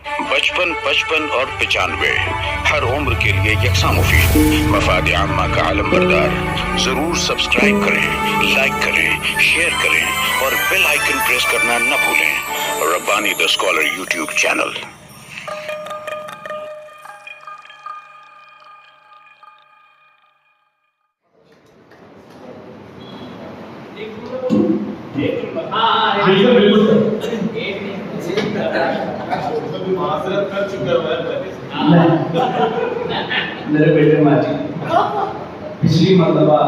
55, 55 और 95 हर उम्र के लिए यकसा मुफीद। मफाद आम्मा का आलम बरदार। जरूर सब्सक्राइब करें, लाइक करें, शेयर करें और बेल आइकन प्रेस करना न भूलें। Rabbani the scholar YouTube channel. बिल्कुल बिल्कुल माजरत कर चुका मेरे बेटे माजी पिछली मरतबा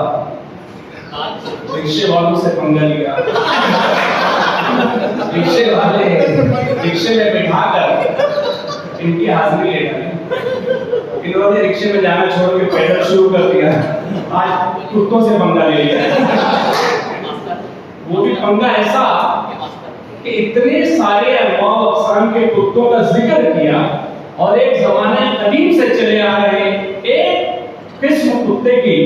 रिक्शे वालों से पंगा लिया। रिक्शे वाले रिक्शे में बैठाकर इनकी हाजिरी ले डाली। इन्होंने रिक्शे में जाना छोड़ के पैदल शुरू कर दिया। आज कुत्तों से पंगा ले लिया। वो भी पंगा ऐसा कि इतने सारे अनवाउ अक़साम के कुत्तों का जिक्र किया और एक जमाने कदीम से चले आ रहे एक किस्म कुत्ते की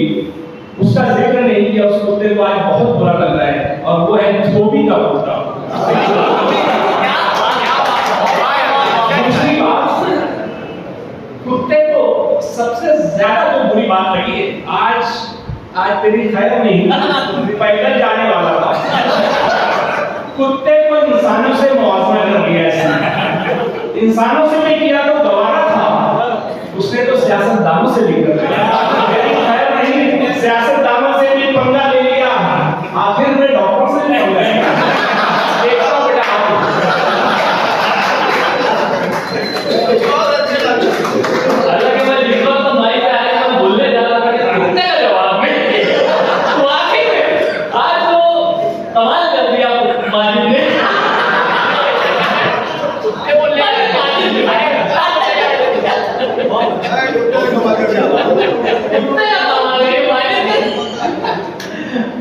उसका जिक्र नहीं किया। उस कुत्ते को आज बहुत बुरा लग रहा है और वो है धोबी का कुत्ता। दूसरी बात, कुत्ते को सबसे ज्यादा जो बुरी बात लगी है, आज तेरी खैर नहीं, पैदल जाने वाला था, कुत्ते को इंसानों से मुआवजा कर दिया है। इंसानों से नहीं किया तो गवारा था, उसने तो सियासतदानों से भी कर दिया। खैर नहीं, सियासतदानों से भी पंगा ले लिया, आखिर में डॉक्टर से नहीं हो गया।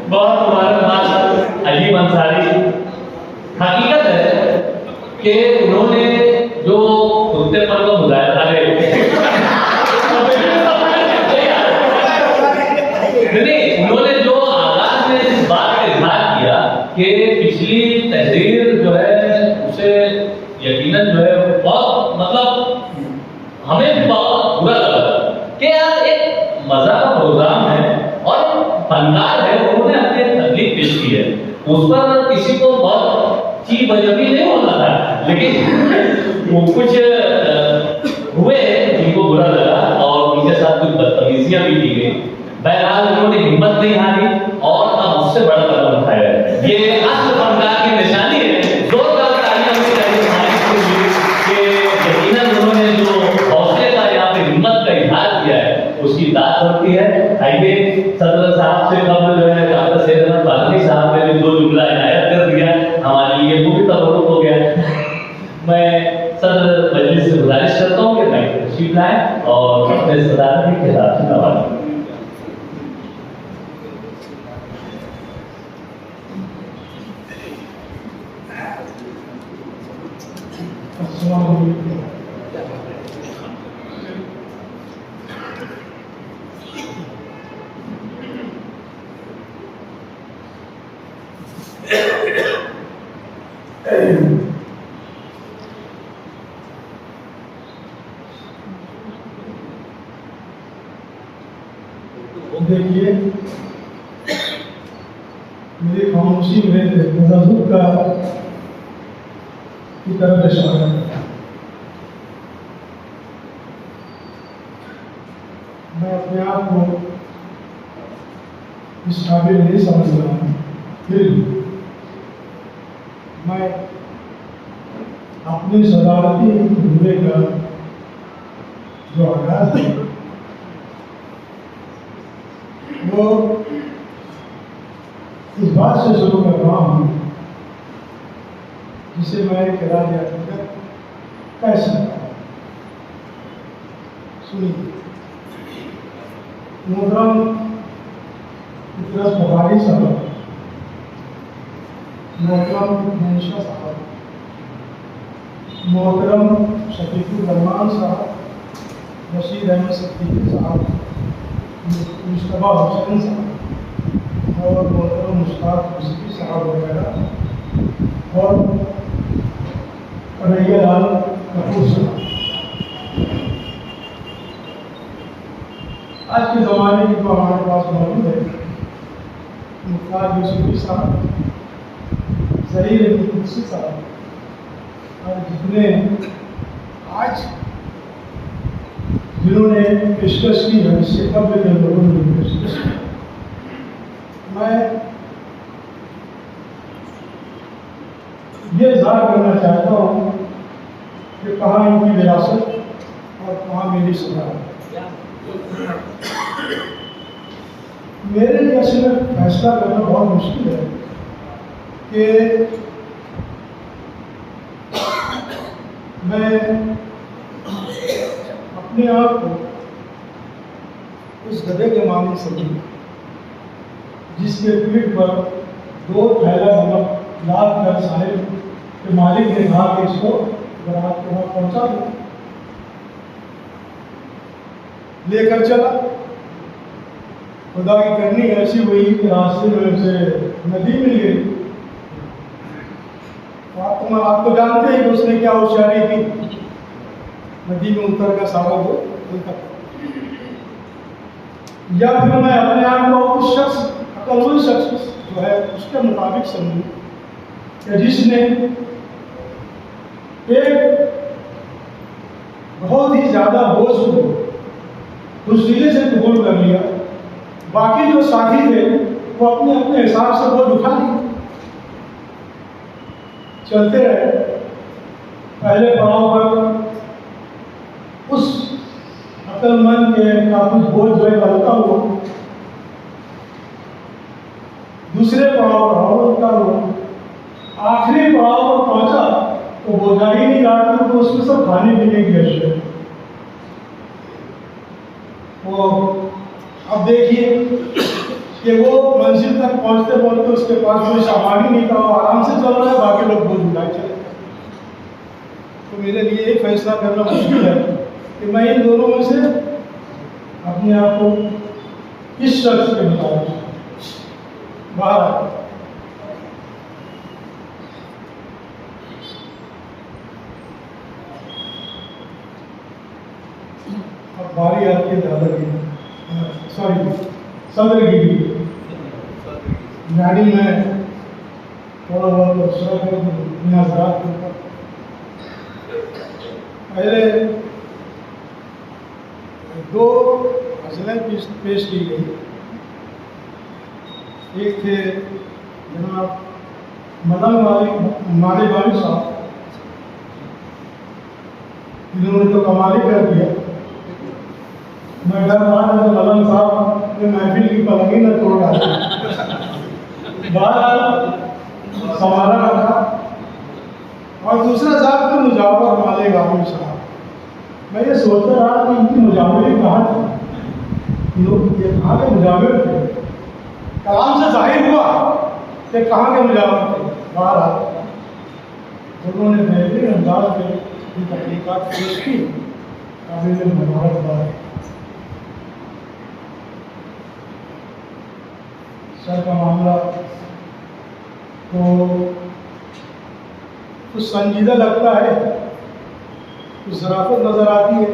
बहुत मुबारकबाद अजीब अंसारी। हकीकत है कि उन्होंने जो कुत्तेपन को मुजाहिरा उन्होंने जो आगाज में इस बात का इजहार किया कि पिछली तहरीर जो है उसे यकीनन जो है बहुत मतलब हमें भी बहुत बुरा लगा कि यार एक मजा का प्रोग्राम है और फनकार है, उन्होंने अपनी तकलीफ पेश की है, उस पर किसी को बहुत चीज बजबी नहीं होना था, लेकिन वो कुछ हुए जिनको बुरा लगा और उनके साथ कुछ बदतमीजियां भी की गई। बहरहाल उन्होंने हिम्मत नहीं हारी और अब उससे बड़ा कदम उठाया है। ये असली फनकार की निशानी है। जोरदार तालियां कि यकीनन उन्होंने जो हौसले का यहाँ पे हिम्मत का इजहार किया है उसकी दाद होती है। आइए सदर साहब से कब जो है डॉक्टर सैयद अहमद फातमी साहब ने दो जुमला इनायत कर दिया, हमारे लिए वो भी तबरुक हो गया। मैं सदर मजलिस से गुजारिश करता हूँ कि मैं तशरीफ लाएं और अपने सदारत के खिताब से नवाजें। देखिए मेरी खामोशी में तज़व्वुर का की तरफ इशारा है। मैं अपने आप को इस काबिल नहीं समझ रहा हूँ, फिर मैं अपनी सदारती जुमले का जो आगाज है वो इस बात से शुरू कर रहा हूँ जिसे मैं खिलाफ हकीकत कह सकता हूँ। सुनिए, मोहतरम इकराम बुखारी साहब, मोहतरम मंशा साहब, मोहतरम शफीकुर रहमान साहब, रशीद अहमद सिद्दीकी साहब, मुस्तफा हुसैन साहब और मोहतरम मुश्ताक मुस्की साहब वगैरह और कन्हैया लाल कपूर साहब। आज के ज़माने की जो हमारे पास मौजूद है, मुख्तार यूसुफी साहब, ज़हीर कुदसी साहब, और जितने आज जिन्होंने पेशकश की है, इससे कब्ल के लोगों ने पेशकश की। मैं ये इज़हार करना चाहता हूँ कि कहाँ इनकी विरासत और कहाँ मेरी सजा है। मेरे लिए असल में फैसला करना बहुत मुश्किल है कि मैं अपने आप को उस गधे के मामले समझूं जिसके पीठ पर 2 थैला नमक लाद कर साहिब के मालिक ने कहा कि इसको बारात के वहाँ पहुँचा दो। लेकर चला। खुदा की करनी ऐसी हुई कि रास्ते में उसे नदी मिल गई। आप तो जानते हैं कि उसने क्या होशियारी की, नदी में उतर कर सारा वो उल्टा। या फिर मैं अपने आप को उस शख्स, अक्लमंद शख्स जो है उसके मुताबिक समझूं कि जिसने एक बहुत ही ज़्यादा बोझ को हुस्न से कबूल कर लिया, बाकी जो साथी थे वो अपने अपने हिसाब से बोझ उठा लिए, चलते रहे। पहले पड़ाव पर उस अक्लमंद के का कुछ बोझ जो है हल्का हुआ, दूसरे पड़ाव पर और हल्का हुआ, आखिरी पड़ाव पर पहुंचा तो बोझा ही नहीं रहा था, तो उसमें सब खाने पीने की अशिया। तो अब देखिए कि वो मंजिल तक पहुंचते पहुंचते उसके पास कोई सामान ही नहीं था, वो आराम से चल रहा है, बाकी लोग बोझ उठाए चले। तो मेरे लिए ये फैसला करना मुश्किल है कि मैं इन दोनों में से अपने आप को किस शख्स के मुताबिक बाहर। अब बारी आती है दादागिरी, सॉरी सदरगिरी। गाड़ी में थोड़ा बहुत नजरात के ऊपर पहले 2 मसले पेश की गई। एक थे जनाब मदन माले वाली साहब, इन्होंने तो कमाल ही कर दिया। मैं डर रहा था मदन साहब ने महफिल की पलंगी न तोड़ डाली, बहरहाल संभाला रखा। और दूसरा साहब थे मुजावर माले गामी साहब। मैं ये सोचता रहा कि इनकी मुजावरी कहाँ थी, लोग ये कहाँ के मुजावर थे। कलाम से जाहिर हुआ कि कहाँ के मुजावर थे। बहरहाल उन्होंने बेहतरीन अंदाज में तहकीकात पेश की, काबिल मुबारकबाद है। सर का मामला तो कुछ संजीदा लगता है, कुछ ज़राफ़त नज़र आती है।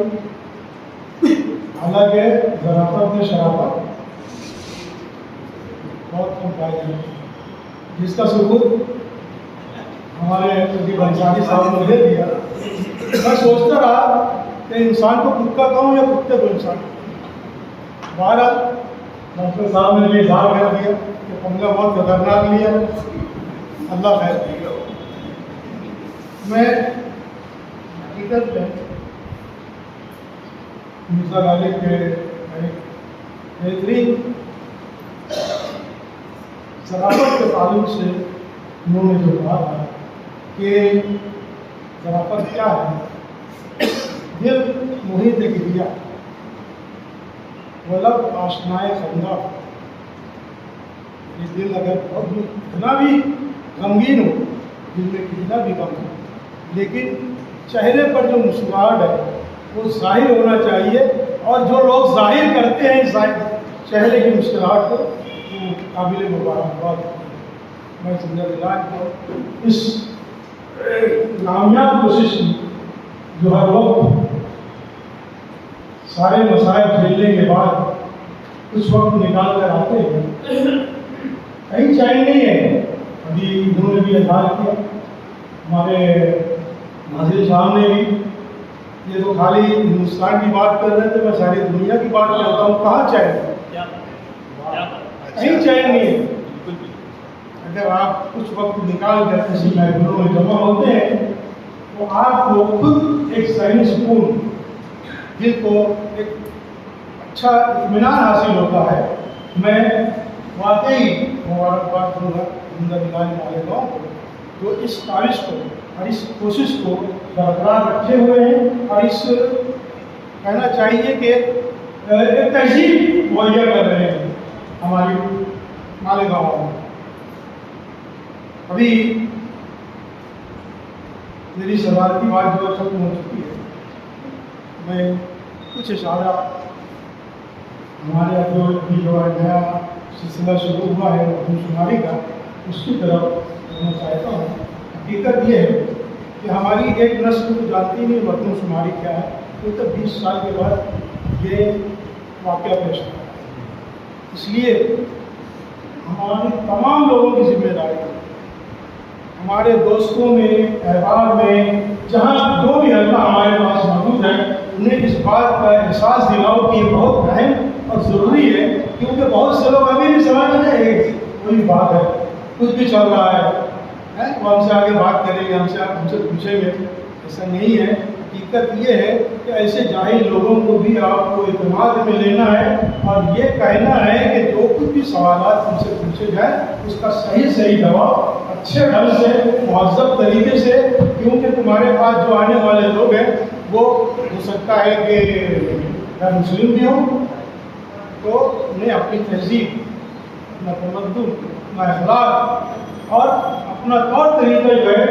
हालांकि ज़राफ़त में शराफत बहुत कम पाई जाती है, जिसका सबूत हमारे मुफ्ती अंसारी साहब ने दे दिया। मैं सोचता रहा कि इंसान को कुत्ता कहूँ या कुत्ते को इंसान। बहरहाल डॉक्टर साहब ने भी इज़हार कर दिया कि पंगा बहुत खतरनाक लिया, अल्लाह खैर करेगा। मैं हकीकत में मिर्ज़ा गालिब के बेहतरीन ज़राफ़त के ताल्लुक से उन्होंने जो कहा था कि ज़राफ़त क्या है, दिल मुहित गिरिया वलब आशनाए खंदा। ये दिल अगर बहुत कितना भी गमगीन हो, दिल में कितना भी गम हो, लेकिन चेहरे पर जो मुस्कुराहट है वो जाहिर होना चाहिए। और जो लोग जाहिर करते हैं चेहरे की मुस्कुराहट को, वो काबिल मुबारकबाद। मैं जिंदा को इस नामियाब कोशिश में जो हर वक्त सारे मसाइल झेलने के बाद कुछ वक्त निकाल कर आते हैं, कहीं चैन नहीं है। अभी इन्होंने भी एहसास किया, हमारे नाज़िर साहब ने भी, ये तो खाली हिंदुस्तान की बात कर रहे थे, मैं सारी दुनिया की बात करता हूँ। कहाँ चैन, कहीं चैन नहीं है। अगर आप कुछ वक्त निकाल कर किसी महफिलों में जमा होते हैं तो आपको खुद एक सहनी सुकून, दिल को एक अच्छा इत्मीनान हासिल होता है। मैं वाकई मुबारकबाद दूंगा जिंदगी वाले गाँव को, जो इस काविश को और इस कोशिश को बरकरार रखे हुए हैं, और इस कहना चाहिए कि एक तहजीब मुहैया कर रहे हैं हमारी मालेगांव में। अभी मेरी सदारती बात जो खत्म हो चुकी है, मैं कुछ इशारा हमारे यहाँ जो नया सिलसिला शुरू हुआ है मरदमशुमारी का, उसकी तरफ करना चाहता हूँ। हकीकत ये है कि हमारी एक नस्ल तो जानती नहीं मरदमशुमारी क्या है, तो 20 साल के बाद ये वाक़या पेश आता है। इसलिए हमारी तमाम लोगों की जिम्मेदारी है, हमारे दोस्तों में, अहबाब में, जहाँ जो भी हल्का हमारे पास मौजूद है, उन्हें इस बात का एहसास दिलाओ कि ये बहुत अहम और ज़रूरी है। क्योंकि बहुत से लोग अभी भी समझ रहे हैं कोई बात है, कुछ भी चल रहा है, वो हमसे आगे बात करेंगे, हमसे पूछेंगे। ऐसा नहीं है। हकीकत ये है कि ऐसे जाहिल लोगों को भी आपको इत्मीनान में लेना है और ये कहना है कि जो कुछ भी सवालात उनसे पूछे जाए उसका सही जवाब अच्छे ढंग से, मुहज़्ज़ब तरीके से, क्योंकि तुम्हारे पास जो आने वाले लोग हैं वो हो सकता है कि मुस्लिम भी हों, तो उन्हें अपनी तहज़ीब, अपना तमद्दुन, अपना अखलाक और अपना तौर तरीका जो है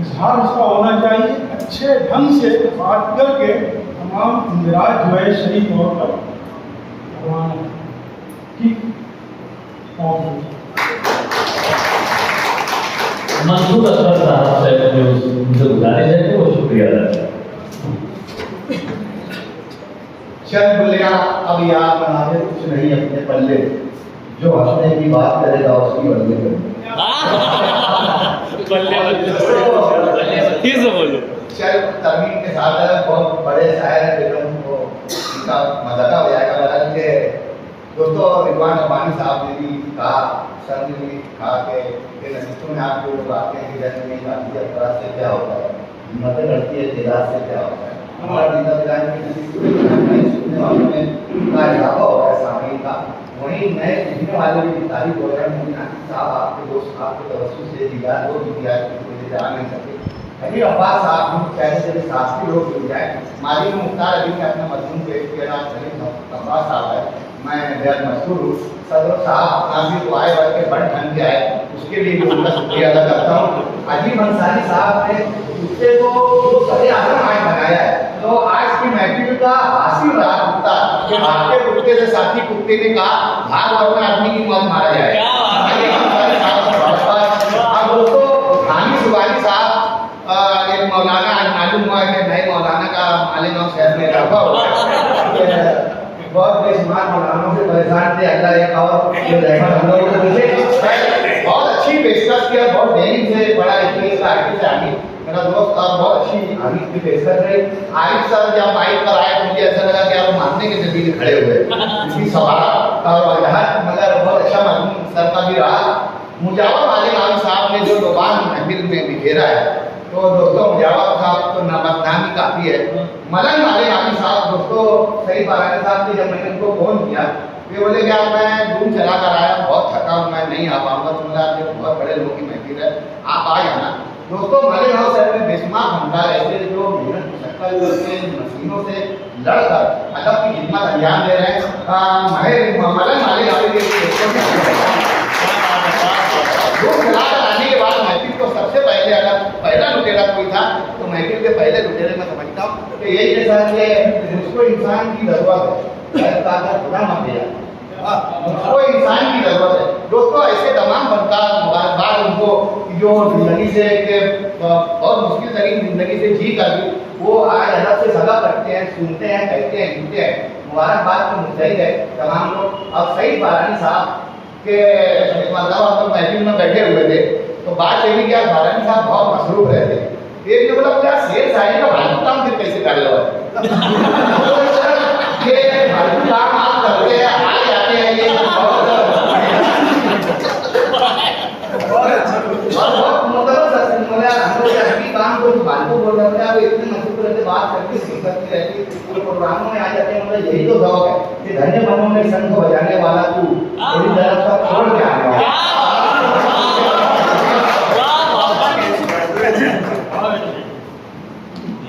इजहार उसका होना चाहिए। अच्छे ढंग से बात करके तमाम इंदिराज जो है सही तौर पर करवाना। ठीक, मंसूर अकबर साहब से जो उनसे गुजारिश है कि वो शुक्रिया अदा करें। चल बोलिया अब याद बना दे, कुछ नहीं अपने पल्ले, जो हंसने की बात करेगा उसकी बल्ले बल्ले। चल तरमीम के साथ बहुत बड़े शायर है, बेगम को इनका मजाका हो जाएगा। बहरहाल के दोस्तों, रिजवान रब्बानी साहब ने भी कहा, सर ने भी कहा कि नसीहतों में आप जो बातें हैं कि जन्म में जाती है अपराध से क्या होता है, हिम्मतें बढ़ती है तेजाब से क्या होता है। हमारा सुनने वालों में का इजाफा हो रहा है, सामीन का। वहीं नए लिखने वाले भी तारीफ हो रहे हैं। मुनीनासिर साहब आपके दोस्त आपके तवज्जुह से दिया वो भी दिया मुझे जा नहीं सके। अभी अब्बास साहब हम कहते थे शास्त्री लोग मिल जाए। मालिक मुख्तार अली ने अपना मजमून पेश किया, अब्बास साहब है, मैं बेहद मशहूर हूँ। सदर साहब नासिर को आए बढ़ के बड़ ढंग के आए, उसके लिए भी उनका शुक्रिया अदा करता हूँ। अजीब अंसारी साहब ने कुत्ते को सदे आजम आज बनाया है, तो आज की महफिल का हासिल रहा कुत्ता कि आपके कुत्ते से साथी कुत्ते ने कहा भाग वरना आदमी की मौत मारा जाए। अब दोस्तों हामिद सुबानी साहब, एक मौलाना आज मालूम हुआ है कि नए मौलाना का मालेगांव शहर में इजाफा हुआ है। बहुत बेशुमार मौलानों से परेशान थे, अल्लाह एक और हम लोगों को मुझे बहुत अच्छी पेशकश किया, बहुत देरी से बड़ा इसका आगे से आगे मेरा दोस्त और बहुत अच्छी आगे की पेशकश रही। आरिफ सर जब बाइक पर आए मुझे ऐसा लगा कि आप मानने के जरिए खड़े हुए, इसकी सवाल और वजह मगर बहुत अच्छा मजमून सर का भी रहा। मुजावर मालेगांव साहब ने जो लोबान महफिल में बिखेरा है, तो दोस्तों मुजावर साहब तो नामी काफ़ी है। मलन मालेगांव साहब दोस्तों सही बारानी साहब से जब मैंने उनको फ़ोन किया, वे बोले क्या मैं रूम चला कर आया, बहुत थका हूँ, मैं नहीं आ पाऊँगा, तो मुझे बहुत बड़े लोगों की महफिल है, आप आ जाना। दोस्तों मालेगांव शहर में बेशुमार भंडार ऐसे जो मेहनत मुशक्कत करके मशीनों से लड़कर अदब की खिदमत अंजाम दे रहे हैं। मलन मालेगांव के आने के बाद महफिल को सबसे पहले अगर पहला लुटेरा कोई था तो महफिल के पहले लुटेरे में समझता हूँ कि यही जैसा कि मुझको इंसान की जरूरत है, खुदा मत दिया उसको इंसान की जरूरत है। दोस्तों ऐसे तमाम फनकार मुबारकबाद उनको जो जिंदगी से बहुत मुश्किल तरीन जिंदगी से जी कर वो आज अदब से सदा करते हैं, सुनते हैं, कहते हैं, गिनते हैं। मुबारकबाद तो मुस्तैद है तमाम लोग। अब सईद बारानी साहब के मतलब हम लोग महफिल में बैठे हुए थे तो बात ये भी क्या, बारानी साहब बहुत मसरूफ रहते। एक जो बोला क्या शेर शायरी का फालतू काम फिर कैसे कर लो ये फालतू काम आप करते हैं, आ जाते हैं ये बहुत मतलब हम लोग अभी काम को फालतू बोल रहे हैं। अब इतने मसरूफ रहते, बात करके सीखती रहती, पूरे प्रोग्रामों में आ जाते हैं। मतलब यही तो शौक है कि धन्य बनों में संग बजाने वाला तू मेरी तरफ सब छोड़ के आ गया।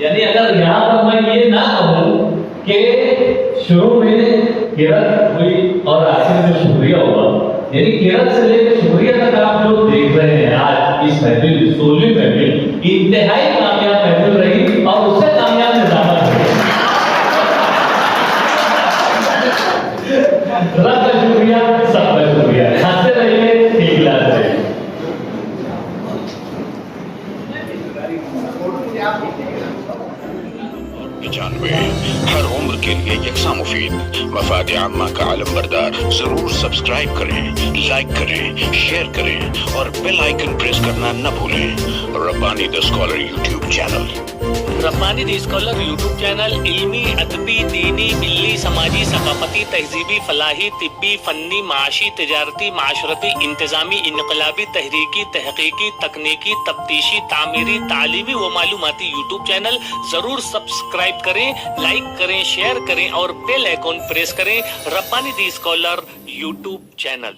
यानी अगर यहाँ पर मैं ये ना कहूँ कि शुरू में किरत हुई और आखिर में शुक्रिया हुआ, यानी किरत से लेकर शुक्रिया तक आप जो देख रहे हैं आज इस महफिल 16वीं महफिल इंतहाई कामयाब महफिल रही और उससे कामयाब निजामत रही। रब का शुक्रिया, सबका शुक्रिया। हंसते रहिए, ठीक रहिए। हर उम्र के लिए यकसा मुफीद, मफाद आम्मा का आलम बरदार। जरूर सब्सक्राइब करें, लाइक करें, शेयर करें और बेल आइकन प्रेस करना न भूलें। Rabbani the scholar YouTube channel. Rabbani the scholar YouTube channel इल्मी, अदबी, दीनी, मिल्ली, समाजी, सकाफती, तहजीबी, फलाही, तिब्बी, फन्नी, माशी, तिजारती, माशरती, इंतजामी, इनकलाबी, तहरीकी, तहकीकी, तकनीकी, तफ्तीशी, तामीरी, तालीमी व मालूमाती यूट्यूब चैनल। जरूर सब्सक्राइब करें, लाइक करें, शेयर करें और बेल आइकॉन प्रेस करें। Rabbani the scholar YouTube channel.